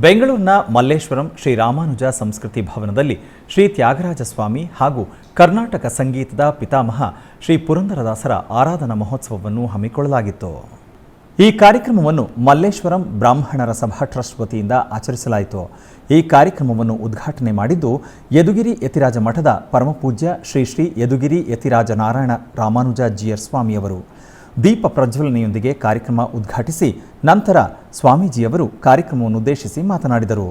ಬೆಂಗಳೂರಿನ ಮಲ್ಲೇಶ್ವರಂ ಶ್ರೀ ರಾಮಾನುಜ ಸಂಸ್ಕೃತಿ ಭವನದಲ್ಲಿ ಶ್ರೀ ತ್ಯಾಗರಾಜ ಸ್ವಾಮಿ ಹಾಗೂ ಕರ್ನಾಟಕ ಸಂಗೀತದ ಪಿತಾಮಹ ಶ್ರೀ ಪುರಂದರದಾಸರ ಆರಾಧನಾ ಮಹೋತ್ಸವವನ್ನು ಹಮ್ಮಿಕೊಳ್ಳಲಾಗಿತ್ತು. ಈ ಕಾರ್ಯಕ್ರಮವನ್ನು ಮಲ್ಲೇಶ್ವರಂ ಬ್ರಾಹ್ಮಣರ ಸಭಾ ಟ್ರಸ್ಟ್ ವತಿಯಿಂದ ಆಚರಿಸಲಾಯಿತು. ಈ ಕಾರ್ಯಕ್ರಮವನ್ನು ಉದ್ಘಾಟನೆ ಮಾಡಿದ್ದು ಯದುಗಿರಿ ಯತಿರಾಜ ಮಠದ ಪರಮಪೂಜ್ಯ ಶ್ರೀ ಶ್ರೀ ಯದುಗಿರಿ ಯತಿರಾಜ ನಾರಾಯಣ ರಾಮಾನುಜ ಜಿಯರ್ ಸ್ವಾಮಿಯವರು. ದೀಪ ಪ್ರಜ್ವಲನೆಯೊಂದಿಗೆ ಕಾರ್ಯಕ್ರಮ ಉದ್ಘಾಟಿಸಿ ನಂತರ ಸ್ವಾಮೀಜಿಯವರು ಕಾರ್ಯಕ್ರಮವನ್ನು ಉದ್ದೇಶಿಸಿ ಮಾತನಾಡಿದರು.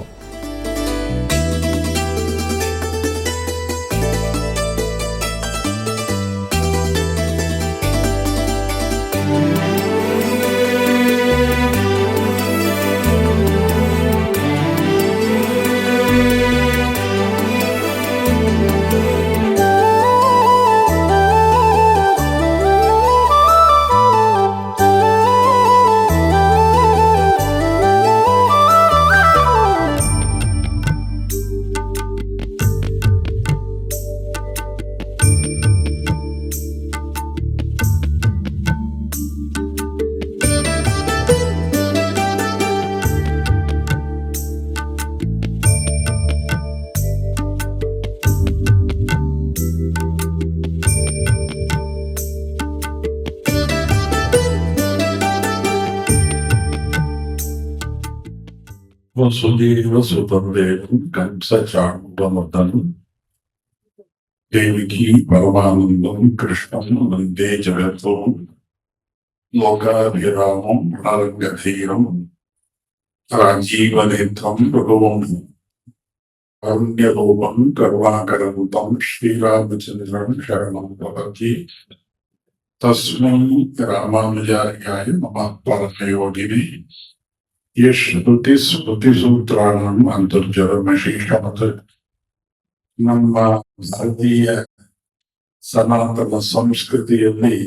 ವಸುದೇವಸುತಂದೇವಂ ಕಂಸಚಾಣೂರಮರ್ದನಂ ದೇವಕೀ ಪರಮಾನಂದಂ ಕೃಷ್ಣಂ ವಂದೇ ಜಗದ್ಗುರುಂ ಲೋಕಾಭಿರಾಮಂ ಅನಂಗಧೀರಂ ರಾಜೀವನೇತ್ರಂ ಭಗವಂ ಅರಣ್ಯರೂಪಂ ಕರುಣಾಕರಂತಂ ಶ್ರೀರಾಮಚಂದ್ರಂ ಶರಣಂ ಪ್ರಪದ್ಯೆ ತಸ್ಮೈ ರಾಮಾನುಜಾರ್ಯಾಯ ನಮಃ ಪರಮಯೋಗಿನೇ ಶ್ರುತಿ ಸ್ಮೃತಿ ಸೂತ್ರಾಣಂ ಅಂತರ್ಜಲಮಶೇಷಮತ್. ನಮ್ಮ ಭಾರತೀಯ ಸನಾತನ ಸಂಸ್ಕೃತಿಯಲ್ಲಿ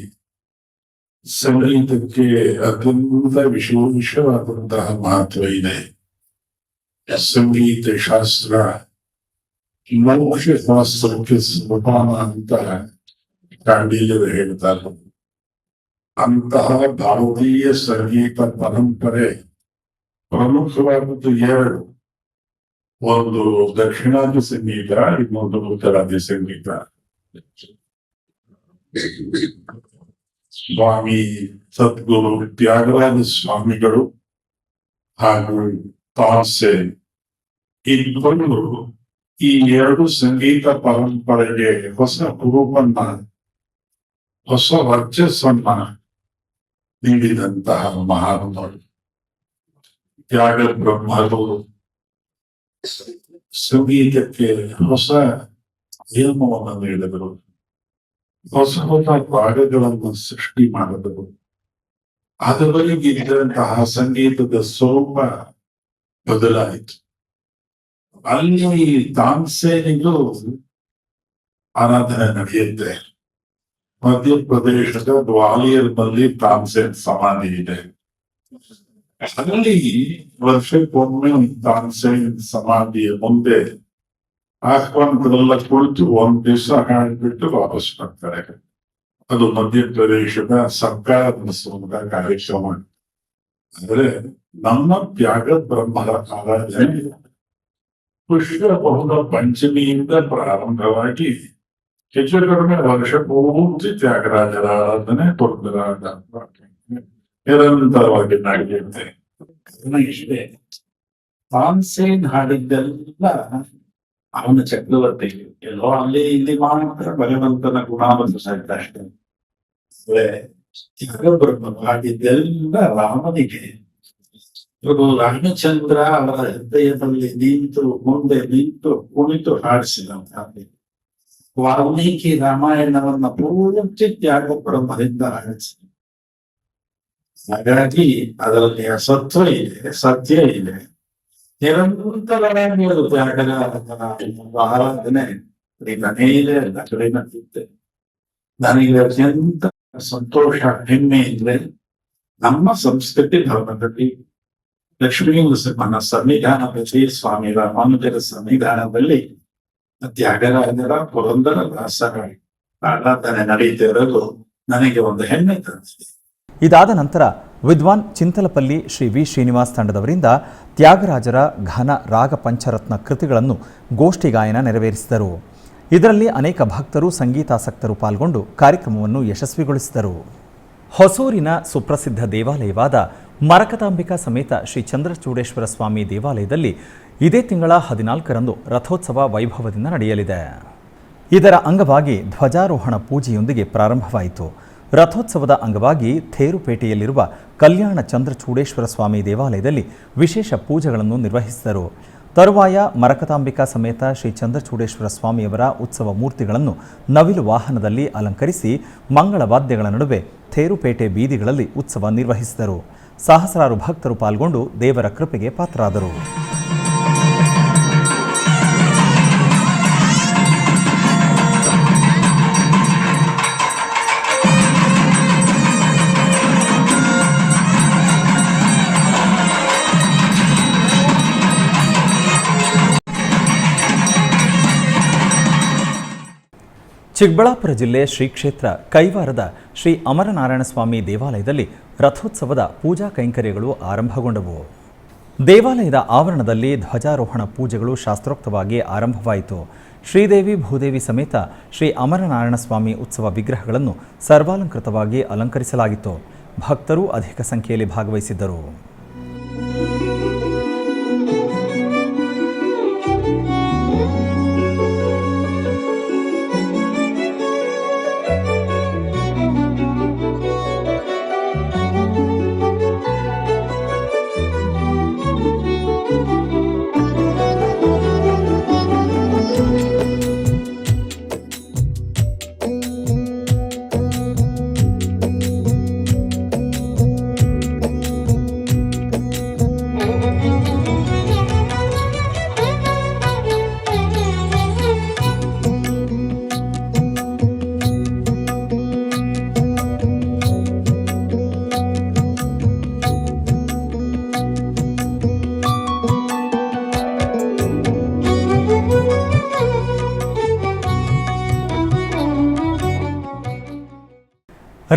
ಸಂಗೀತಕ್ಕೆ ಅತ್ಯಂತ ವಿಶೇಷವಾದಂತಹ ಮಹತ್ವ ಇದೆ. ಸಂಗೀತ ಶಾಸ್ತ್ರ ಮೋಕ್ಷ ಶಾಸ್ತ್ರಕ್ಕೆ ಸಮಾನ ಅಂತ ಕಾಂಡೀಲ್ಯರು ಹೇಳ್ತಾರೆ. ಅಂತಹ ಭಾರತೀಯ ಸಂಗೀತ ಪರಂಪರೆ ಪ್ರಮುಖವಾದದ್ದು ಎರಡು. ಒಂದು ದಕ್ಷಿಣಾದಿ ಸಂಗೀತ, ಇನ್ನೊಂದು ಉತ್ತರಾದಿ ಸಂಗೀತ. ಸ್ವಾಮಿ ಸದ್ಗುರು ತ್ಯಾಗರಾಜ ಸ್ವಾಮಿಗಳು ಹಾಗೂ ತಾನ್ಸೇನ್ ಇಬ್ಬರು ಈ ಎರಡು ಸಂಗೀತ ಪರಂಪರೆಗೆ ಹೊಸ ರೂಪನ್ನ, ಹೊಸ ವರ್ಚಸ್ಸನ್ನ ನೀಡಿದಂತಹ ಮಹಾನುಭಾವರು. ತ್ಯಾಗ ಬ್ರಹ್ಮರು ಸಂಗೀತಕ್ಕೆ ಹೊಸ ನಿಯಮವನ್ನು ನೀಡಿದರು, ಹೊಸ ಹೊಸ ರಾಗಗಳನ್ನು ಸೃಷ್ಟಿ ಮಾಡಿದರು. ಅದರೊಳಗಿದ್ದಂತಹ ಸಂಗೀತದ ಸ್ವರೂಪ ಬದಲಾಯಿತು. ಅಲ್ಲಿ ತಾನ್ಸೇನಿಗೂ ಆರಾಧನೆ ನಡೆಯುತ್ತೆ. ಮಧ್ಯಪ್ರದೇಶದ ಗ್ವಾಲಿಯರ್ನಲ್ಲಿ ತಾನ್ಸೇನ್ ಸಮಾಧಿ ಇದೆ. ಅಲ್ಲಿ ವರ್ಷಕ್ಕೊಮ್ಮೆ ತಾನ್ಸೇನ್ ಸಮಾಧಿಯ ಮುಂದೆ ಆಹ್ವಾನಗಳೆಲ್ಲ ಕುಳಿತು ಒಂದ್ ದಿವಸ ಹಾಡ್ಬಿಟ್ಟು ವಾಪಸ್ ಬರ್ತಾರೆ. ಅದು ಮಧ್ಯಪ್ರದೇಶದ ಸರ್ಕಾರ ನಡೆಸುವಂತ ಕಾರ್ಯಕ್ರಮ. ಅಂದ್ರೆ ನಮ್ಮ ತ್ಯಾಗ ಬ್ರಹ್ಮರ ಆರಾಧನೆ ಪುಷ್ಯ ಬಹುಳ ಪಂಚಮಿಯಿಂದ ಪ್ರಾರಂಭವಾಗಿ ಹೆಚ್ಚು ಕಡಿಮೆ ವರ್ಷ ಪೂರ್ತಿ ತ್ಯಾಗರಾಜರ ಆರಾಧನೆ ಪುರಂದರಾಜ ನಿರಂತರವಾಗಿ ನಡೆಯುತ್ತೆ. ಇಷ್ಟೇ, ತಾನ್ಸೇನ್ ಹಾಡಿದ್ದೆಲ್ಲ ಅವನ ಚಕ್ರವರ್ತಿ ಎಲ್ಲೋ ಅಲ್ಲಿ ಇಲ್ಲಿ ಮಾತ್ರ ಭಗವಂತನ ಗುಣಾವನ್ನು ಸಾಯ್ತಾ ಅಷ್ಟೇ. ತ್ಯಾಗಬ್ರಹ್ಮ ಹಾಡಿದ್ದೆಲ್ಲ ರಾಮನಿಗೆ. ಇವರು ರಾಮಚಂದ್ರ ಅವರ ಹೃದಯದಲ್ಲಿ ಮುಂದೆ ನಿಂತು ಕುಣಿತು ಹಾಡಿಸಿದ. ವಾಲ್ಮೀಕಿ ರಾಮಾಯಣವನ್ನ ಪೂರ್ತಿ ತ್ಯಾಗಬ್ರಹ್ಮದಿಂದ ಹಾಡಿಸಿದ. ಹಾಗಾಗಿ ಅದರಲ್ಲಿ ಸತ್ವ ಇದೆ, ಸತ್ಯ ಇದೆ. ನಿರಂತರವಾಗಿ ಅದು ತ್ಯಾಗದ ಆರಾಧನೆ ನಡೆಯುತ್ತೆ. ನನಗೆ ಅತ್ಯಂತ ಸಂತೋಷ, ಹೆಮ್ಮೆ ಅಂದ್ರೆ ನಮ್ಮ ಸಂಸ್ಕೃತಿ ಧರ್ಮದಲ್ಲಿ ಲಕ್ಷ್ಮೀ ನರಸಿಂಹನ ಸಂವಿಧಾನದಲ್ಲಿ, ಸ್ವಾಮಿ ರಾಮಾನುಜರ ಸಂವಿಧಾನದಲ್ಲಿ ತ್ಯಾಗರಾಜರ ಪುರಂದರದಾಸರ ಆರಾಧನೆ ನಡೀತಿರೋದು ನನಗೆ ಒಂದು ಹೆಮ್ಮೆ ತಂದಿದೆ. ಇದಾದ ನಂತರ ವಿದ್ವಾನ್ ಚಿಂತಲಪಲ್ಲಿ ಶ್ರೀ ವಿ ಶ್ರೀನಿವಾಸ್ ತಂಡದವರಿಂದ ತ್ಯಾಗರಾಜರ ಘನ ರಾಗ ಪಂಚರತ್ನ ಕೃತಿಗಳನ್ನು ಗೋಷ್ಠಿ ಗಾಯನ ನೆರವೇರಿಸಿದರು. ಇದರಲ್ಲಿ ಅನೇಕ ಭಕ್ತರು, ಸಂಗೀತಾಸಕ್ತರು ಪಾಲ್ಗೊಂಡು ಕಾರ್ಯಕ್ರಮವನ್ನು ಯಶಸ್ವಿಗೊಳಿಸಿದರು. ಹೊಸೂರಿನ ಸುಪ್ರಸಿದ್ಧ ದೇವಾಲಯವಾದ ಮರಕತಾಂಬಿಕಾ ಸಮೇತ ಶ್ರೀ ಚಂದ್ರಚೂಡೇಶ್ವರ ಸ್ವಾಮಿ ದೇವಾಲಯದಲ್ಲಿ ಇದೇ ತಿಂಗಳ 14ರಂದು ರಥೋತ್ಸವ ವೈಭವದಿಂದ ನಡೆಯಲಿದೆ. ಇದರ ಅಂಗವಾಗಿ ಧ್ವಜಾರೋಹಣ ಪೂಜೆಯೊಂದಿಗೆ ಪ್ರಾರಂಭವಾಯಿತು. ರಥೋತ್ಸವದ ಅಂಗವಾಗಿ ಥೇರುಪೇಟೆಯಲ್ಲಿರುವ ಕಲ್ಯಾಣ ಚಂದ್ರಚೂಡೇಶ್ವರ ಸ್ವಾಮಿ ದೇವಾಲಯದಲ್ಲಿ ವಿಶೇಷ ಪೂಜೆಗಳನ್ನು ನಿರ್ವಹಿಸಿದರು. ತರುವಾಯ ಮರಕತಾಂಬಿಕಾ ಸಮೇತ ಶ್ರೀ ಚಂದ್ರಚೂಡೇಶ್ವರ ಸ್ವಾಮಿಯವರ ಉತ್ಸವ ಮೂರ್ತಿಗಳನ್ನು ನವಿಲು ವಾಹನದಲ್ಲಿ ಅಲಂಕರಿಸಿ ಮಂಗಳವಾದ್ಯಗಳ ನಡುವೆ ಥೇರುಪೇಟೆ ಬೀದಿಗಳಲ್ಲಿ ಉತ್ಸವ ನಿರ್ವಹಿಸಿದರು. ಸಹಸ್ರಾರು ಭಕ್ತರು ಪಾಲ್ಗೊಂಡು ದೇವರ ಕೃಪೆಗೆ ಪಾತ್ರರಾದರು. ಚಿಕ್ಕಬಳ್ಳಾಪುರ ಜಿಲ್ಲೆ ಶ್ರೀ ಕ್ಷೇತ್ರ ಕೈವಾರದ ಶ್ರೀ ಅಮರನಾರಾಯಣ ಸ್ವಾಮಿ ದೇವಾಲಯದಲ್ಲಿ ರಥೋತ್ಸವದ ಪೂಜಾ ಕೈಂಕರ್ಯಗಳು ಆರಂಭಗೊಂಡವು. ದೇವಾಲಯದ ಆವರಣದಲ್ಲಿ ಧ್ವಜಾರೋಹಣ ಪೂಜೆಗಳು ಶಾಸ್ತ್ರೋಕ್ತವಾಗಿ ಆರಂಭವಾಯಿತು. ಶ್ರೀದೇವಿ ಭೂದೇವಿ ಸಮೇತ ಶ್ರೀ ಅಮರನಾರಾಯಣ ಸ್ವಾಮಿ ಉತ್ಸವ ವಿಗ್ರಹಗಳನ್ನು ಸರ್ವಾಲಂಕೃತವಾಗಿ ಅಲಂಕರಿಸಲಾಗಿತ್ತು. ಭಕ್ತರು ಅಧಿಕ ಸಂಖ್ಯೆಯಲ್ಲಿ ಭಾಗವಹಿಸಿದ್ದರು.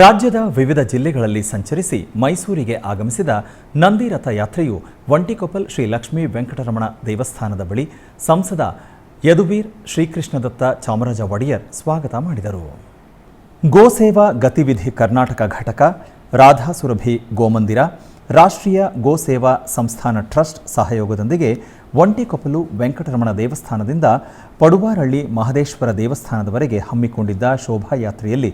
ರಾಜ್ಯದ ವಿವಿಧ ಜಿಲ್ಲೆಗಳಲ್ಲಿ ಸಂಚರಿಸಿ ಮೈಸೂರಿಗೆ ಆಗಮಿಸಿದ ನಂದಿ ರಥ ಯಾತ್ರೆಯು ಒಂಟಿಕೊಪ್ಪಲ್ ಶ್ರೀ ಲಕ್ಷ್ಮೀ ವೆಂಕಟರಮಣ ದೇವಸ್ಥಾನದ ಬಳಿ ಸಂಸದ ಯದುವೀರ್ ಶ್ರೀಕೃಷ್ಣದತ್ತ ಚಾಮರಾಜ ಒಡೆಯರ್ ಸ್ವಾಗತ ಮಾಡಿದರು. ಗೋಸೇವಾ ಗತಿವಿಧಿ ಕರ್ನಾಟಕ ಘಟಕ, ರಾಧಾಸುರಭಿ ಗೋಮಂದಿರ, ರಾಷ್ಟ್ರೀಯ ಗೋಸೇವಾ ಸಂಸ್ಥಾನ ಟ್ರಸ್ಟ್ ಸಹಯೋಗದೊಂದಿಗೆ ಒಂಟಿಕೊಪ್ಪಲು ವೆಂಕಟರಮಣ ದೇವಸ್ಥಾನದಿಂದ ಪಡುವಾರಳ್ಳಿ ಮಹದೇಶ್ವರ ದೇವಸ್ಥಾನದವರೆಗೆ ಹಮ್ಮಿಕೊಂಡಿದ್ದ ಶೋಭಾಯಾತ್ರೆಯಲ್ಲಿ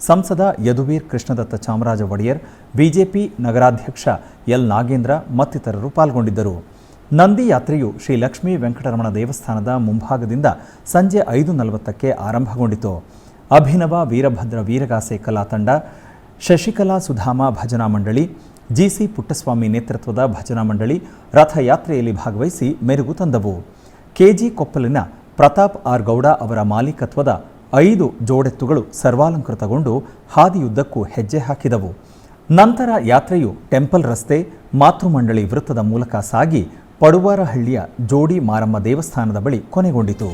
ಸಂಸದ ಯದುವೀರ್ ಕೃಷ್ಣದತ್ತ ಚಾಮರಾಜ ಒಡೆಯರ್, ಬಿಜೆಪಿ ನಗರಾಧ್ಯಕ್ಷ ಎಲ್ ನಾಗೇಂದ್ರ ಮತ್ತಿತರರು ಪಾಲ್ಗೊಂಡಿದ್ದರು. ನಂದಿ ಯಾತ್ರೆಯು ಶ್ರೀ ಲಕ್ಷ್ಮೀ ವೆಂಕಟರಮಣ ದೇವಸ್ಥಾನದ ಮುಂಭಾಗದಿಂದ ಸಂಜೆ 5:40ಕ್ಕೆ ಆರಂಭಗೊಂಡಿತು. ಅಭಿನವ ವೀರಭದ್ರ ವೀರಗಾಸೆ ಕಲಾ ತಂಡ, ಶಶಿಕಲಾ ಸುಧಾಮ ಭಜನಾ ಮಂಡಳಿ, ಜಿಸಿ ಪುಟ್ಟಸ್ವಾಮಿ ನೇತೃತ್ವದ ಭಜನಾ ಮಂಡಳಿ ರಥಯಾತ್ರೆಯಲ್ಲಿ ಭಾಗವಹಿಸಿ ಮೆರುಗು ತಂದವು. ಕೆಜಿ ಕೊಪ್ಪಲಿನ ಪ್ರತಾಪ್ ಆರ್ ಗೌಡ ಅವರ ಮಾಲೀಕತ್ವದ 5 ಜೋಡೆತ್ತುಗಳು ಸರ್ವಾಲಂಕೃತಗೊಂಡು ಹಾದಿಯುದ್ದಕ್ಕೂ ಹೆಜ್ಜೆ ಹಾಕಿದವು. ನಂತರ ಯಾತ್ರೆಯು ಟೆಂಪಲ್ ರಸ್ತೆ, ಮಾತೃಮಂಡಳಿ ವೃತ್ತದ ಮೂಲಕ ಸಾಗಿ ಪಡುವಾರಹಳ್ಳಿಯ ಜೋಡಿ ಮಾರಮ್ಮ ದೇವಸ್ಥಾನದ ಬಳಿ ಕೊನೆಗೊಂಡಿತು.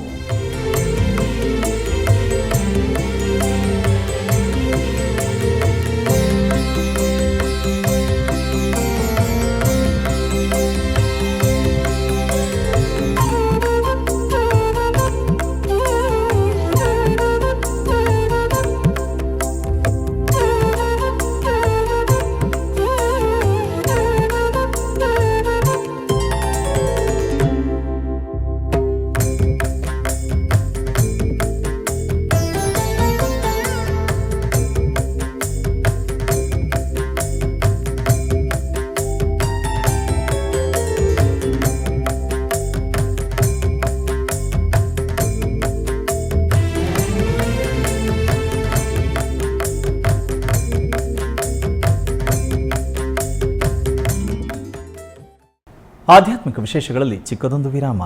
ಆಧ್ಯಾತ್ಮಿಕ ವಿಶೇಷಗಳಲ್ಲಿ ಚಿಕ್ಕದೊಂದು ವಿರಾಮ.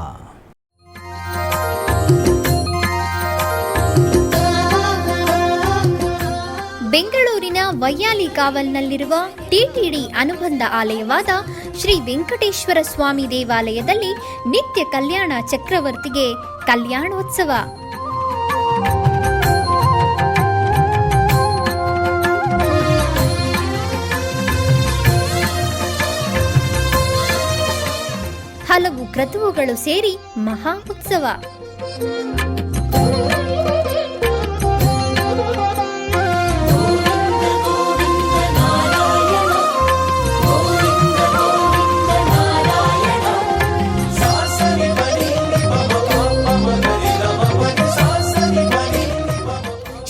ಬೆಂಗಳೂರಿನ ವೈಯಾಲಿ ಕಾವಲ್ನಲ್ಲಿರುವ ಟಿಟಿಡಿ ಅನುಬಂಧ ಆಲಯವಾದ ಶ್ರೀ ವೆಂಕಟೇಶ್ವರ ಸ್ವಾಮಿ ದೇವಾಲಯದಲ್ಲಿ ನಿತ್ಯ ಕಲ್ಯಾಣ ಚಕ್ರವರ್ತಿಗೆ ಕಲ್ಯಾಣೋತ್ಸವ. ಹಲವು ಕ್ರತುವುಗಳು ಸೇರಿ ಮಹಾ ಉತ್ಸವ.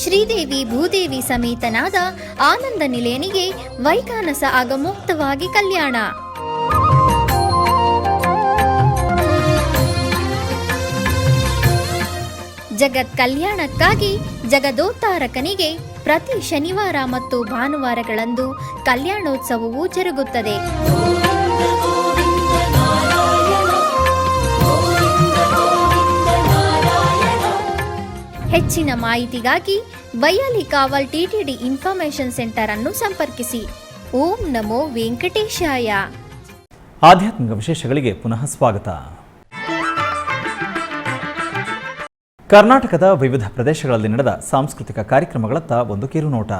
ಶ್ರೀದೇವಿ ಭೂದೇವಿ ಸಮೇತನಾದ ಆನಂದ ನಿಲಯನಿಗೆ ವೈಖಾನಸ ಆಗಮೋಕ್ತವಾಗಿ ಕಲ್ಯಾಣ. ಜಗತ್ ಕಲ್ಯಾಣಕ್ಕಾಗಿ ಜಗದೋತ್ತಾರಕನಿಗೆ ಪ್ರತಿ ಶನಿವಾರ ಮತ್ತು ಭಾನುವಾರಗಳಂದು ಕಲ್ಯಾಣೋತ್ಸವವು ಜರುಗುತ್ತದೆ. ಹೆಚ್ಚಿನ ಮಾಹಿತಿಗಾಗಿ ವೈಯಾಲಿ ಕಾವಲ್ ಟಿಟಿಡಿ ಇನ್ಫಾರ್ಮೇಶನ್ ಸೆಂಟರ್ ಅನ್ನು ಸಂಪರ್ಕಿಸಿ. ಓಂ ನಮೋ ವೆಂಕಟೇಶಾಯ. ಆಧ್ಯಾತ್ಮಿಕ ವಿಶೇಷಗಳಿಗೆ ಪುನಃ ಸ್ವಾಗತ. ಕರ್ನಾಟಕದ ವಿವಿಧ ಪ್ರದೇಶಗಳಲ್ಲಿ ನಡೆದ ಸಾಂಸ್ಕೃತಿಕ ಕಾರ್ಯಕ್ರಮಗಳತ್ತ ಒಂದು ಕಿರುನೋಟ.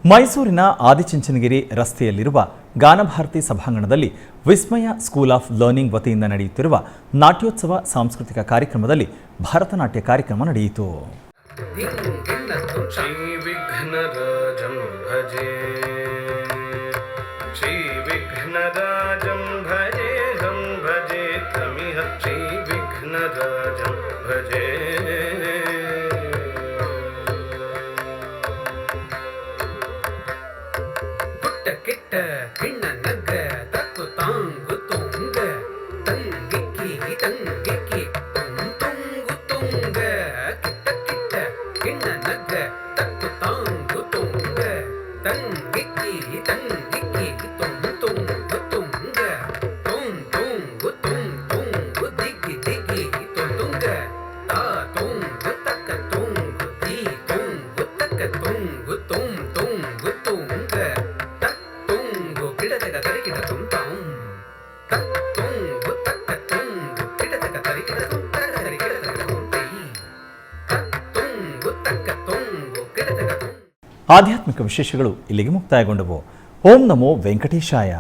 ಮೈಸೂರಿನ ಆದಿಚುಂಚನಗಿರಿ ರಸ್ತೆಯಲ್ಲಿರುವ ಗಾನಭಾರತಿ ಸಭಾಂಗಣದಲ್ಲಿ ವಿಸ್ಮಯ ಸ್ಕೂಲ್ ಆಫ್ ಲರ್ನಿಂಗ್ ವತಿಯಿಂದ ನಡೆಯುತ್ತಿರುವ ನಾಟ್ಯೋತ್ಸವ ಸಾಂಸ್ಕೃತಿಕ ಕಾರ್ಯಕ್ರಮದಲ್ಲಿ ಭರತನಾಟ್ಯ ಕಾರ್ಯಕ್ರಮ ನಡೆಯಿತು. श्रीविघ्नराजं भजे हम भजे तमिह श्रीविघ्नराजं भजे कुट्ट किट्ट किण्ण नग्ग तत्तु तांगु तुंग तंगिक्की तंगिक्की तुंगु तुंग किट्ट किट्ट किण्ण नग्ग तत्तु तांगु तुंग तंगिक्की तंगिक्की तुंग तुंग तुंग ತಕ್ಕ ತುಂಗು ಕಿಡತಕ ತುಂಗು. ಆಧ್ಯಾತ್ಮಿಕ ವಿಶೇಷಗಳು ಇಲ್ಲಿಗೆ ಮುಕ್ತಾಯಗೊಂಡವು. ಓಂ ನಮೋ ವೆಂಕಟೇಶಾಯ.